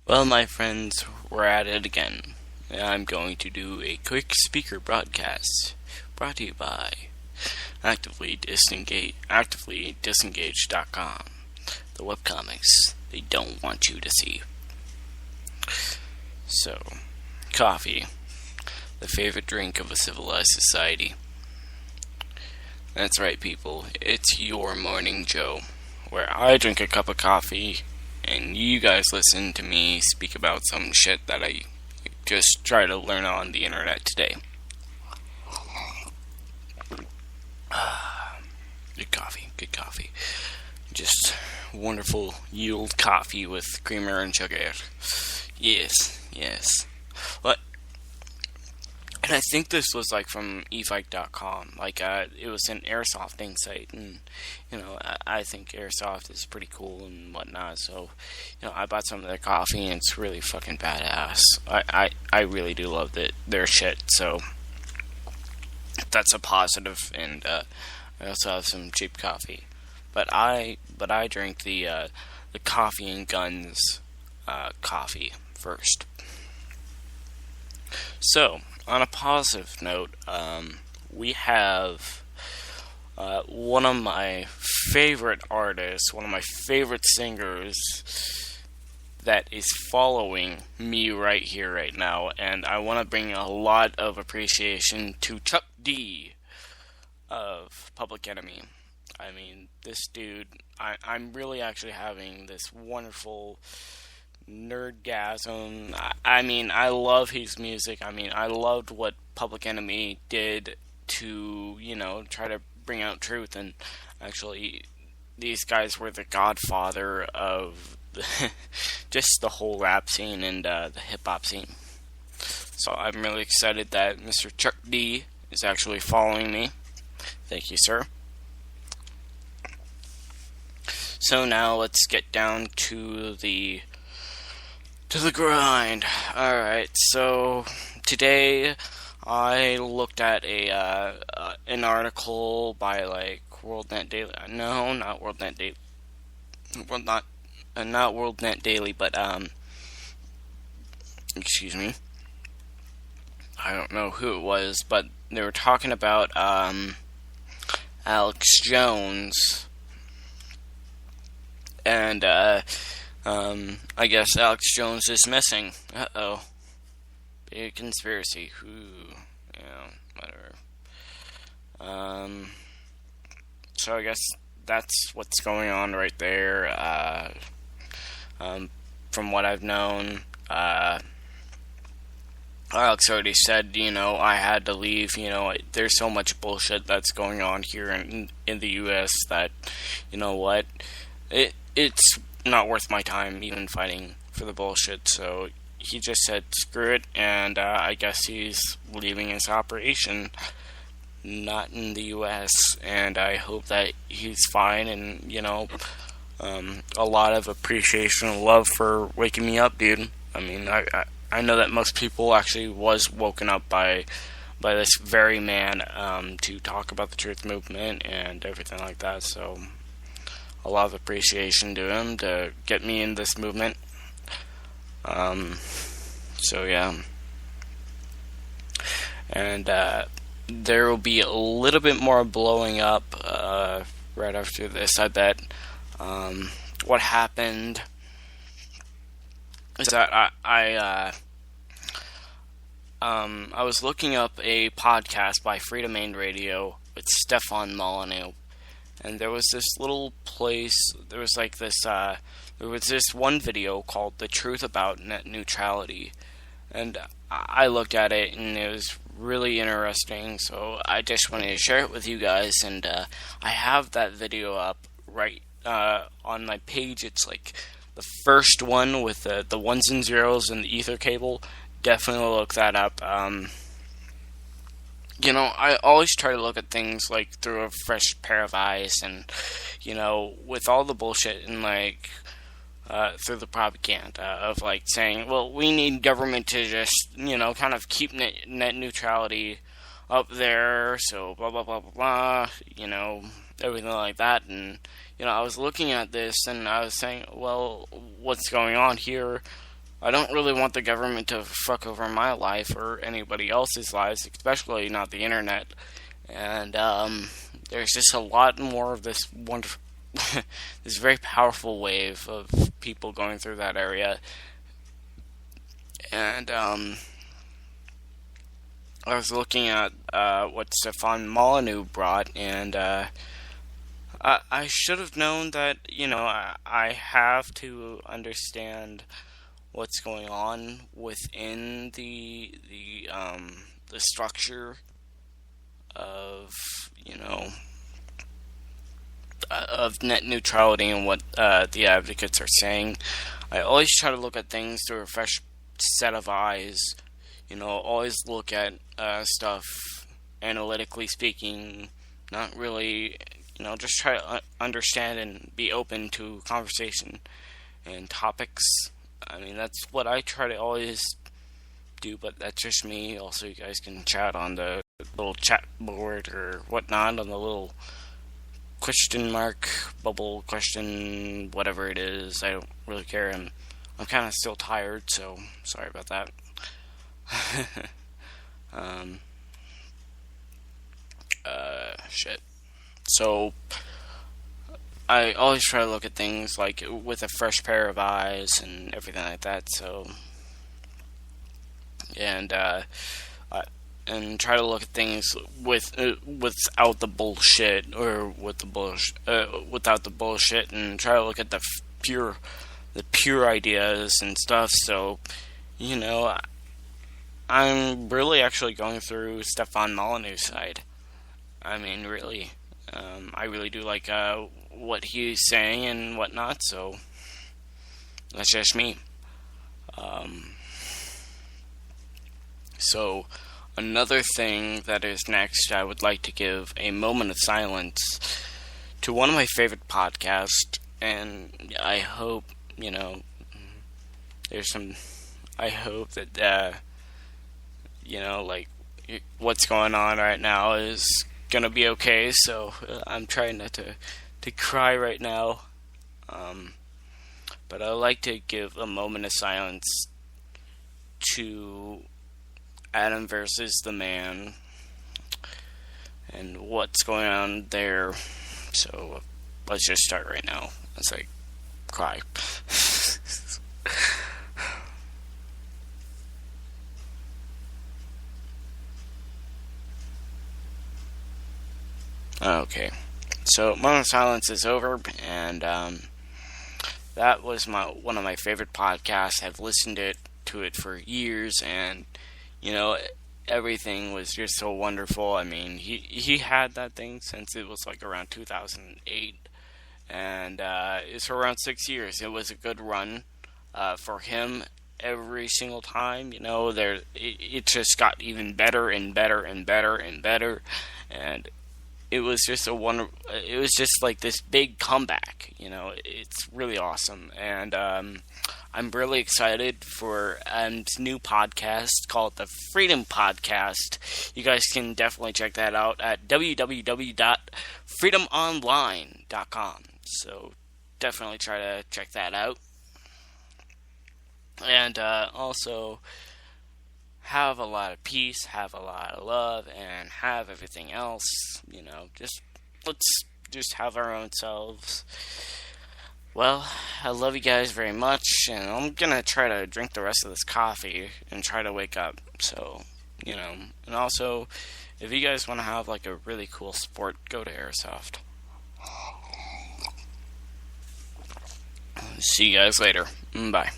Well, my friends, we're at it again. I'm going to do a quick speaker broadcast brought to you by actively disengaged.com. The webcomics they don't want you to see. So, coffee, the favorite drink of a civilized society. That's right, people. It's your morning Joe, where I drink a cup of coffee and you guys listen to me speak about some shit that I just try to learn on the internet today. Good coffee. Just wonderful yield coffee with creamer and sugar. Yes. What? And I think this was from eFight.com. It was an airsofting site, and I think airsoft is pretty cool and whatnot. So, I bought some of their coffee, and it's really fucking badass. I really do love their shit. So that's a positive. And I also have some cheap coffee, but I drink the coffee and guns coffee first. So, on a positive note, we have one of my favorite artists, one of my favorite singers that is following me right here, right now, and I want to bring a lot of appreciation to Chuck D of Public Enemy. I mean, this dude, I'm really actually having this wonderful nerdgasm. I love his music. I loved what Public Enemy did to, try to bring out truth. And actually, these guys were the godfather of just the whole rap scene and the hip-hop scene. So I'm really excited that Mr. Chuck D is actually following me. Thank you, sir. So now let's get down to the grind. Alright, so today I looked at an article by WorldNet Daily. No, not WorldNet Daily. Not WorldNet Daily, but excuse me. I don't know who it was, but they were talking about Alex Jones, and I guess Alex Jones is missing. Uh-oh. Big conspiracy. Whatever. So I guess that's what's going on right there. From what I've known, Alex already said, I had to leave. There's so much bullshit that's going on here in the U.S. that, what, it's not worth my time even fighting for the bullshit. So he just said screw it, and I guess he's leaving his operation, not in the U.S. And I hope that he's fine, and a lot of appreciation and love for waking me up, dude. I know that most people actually was woken up by this very man to talk about the truth movement and everything like that. So a lot of appreciation to him to get me in this movement. So yeah. And there will be a little bit more blowing up right after this, I bet. What happened is that I was looking up a podcast by Freedom Main Radio with Stefan Molyneux, and there was this little place. There was this one video called "The Truth About Net Neutrality," and I looked at it and it was really interesting. So I just wanted to share it with you guys, and I have that video up right on my page. It's the first one with the ones and zeros and the ether cable. Definitely look that up. I always try to look at things through a fresh pair of eyes, and with all the bullshit and through the propaganda of saying, well, we need government to just kind of keep net neutrality up there, so blah blah blah blah blah, everything like that. And I was looking at this and I was saying, well, what's going on here? I don't really want the government to fuck over my life or anybody else's lives, especially not the internet. And there's just a lot more of this wonderful, this very powerful wave of people going through that area. And I was looking at what Stefan Molyneux brought, and I should have known that, I have to understand what's going on within the structure of, of net neutrality and what the advocates are saying. I always try to look at things through a fresh set of eyes. Always look at stuff analytically speaking, not really, just try to understand and be open to conversation and topics. I mean, that's what I try to always do, but that's just me. Also, you guys can chat on the little chat board or whatnot, on the little question mark, bubble question, whatever it is. I don't really care. I'm kind of still tired, so sorry about that. Shit. So, I always try to look at things like with a fresh pair of eyes and everything like that. So, and try to look at things without the bullshit, or without the bullshit, and try to look at the pure ideas and stuff. So, I'm really actually going through Stefan Molyneux's side. I mean, really. I really do like what he's saying and whatnot, so that's just me. So, another thing that is next, I would like to give a moment of silence to one of my favorite podcasts, and I hope, I hope that, like, what's going on right now is gonna be okay, so I'm trying not to cry right now. But I'd like to give a moment of silence to Adam versus the Man and what's going on there. So let's just start right now as I cry. Okay, so moment of silence is over, and that was one of my favorite podcasts. I've listened to it for years, and everything was just so wonderful. I mean, he had that thing since it was like around 2008, and it's around 6 years. It was a good run for him. Every single time, it just got even better and better and better and better, and it was just it was just like this big comeback. It's really awesome, and I'm really excited for his new podcast called the Freedom Podcast. You guys can definitely check that out at www.freedomonline.com. So definitely try to check that out, and also have a lot of peace, have a lot of love, and have everything else, let's just have our own selves. Well, I love you guys very much, and I'm gonna try to drink the rest of this coffee and try to wake up, so, and also, if you guys want to have, like, a really cool sport, go to Airsoft. See you guys later. Bye.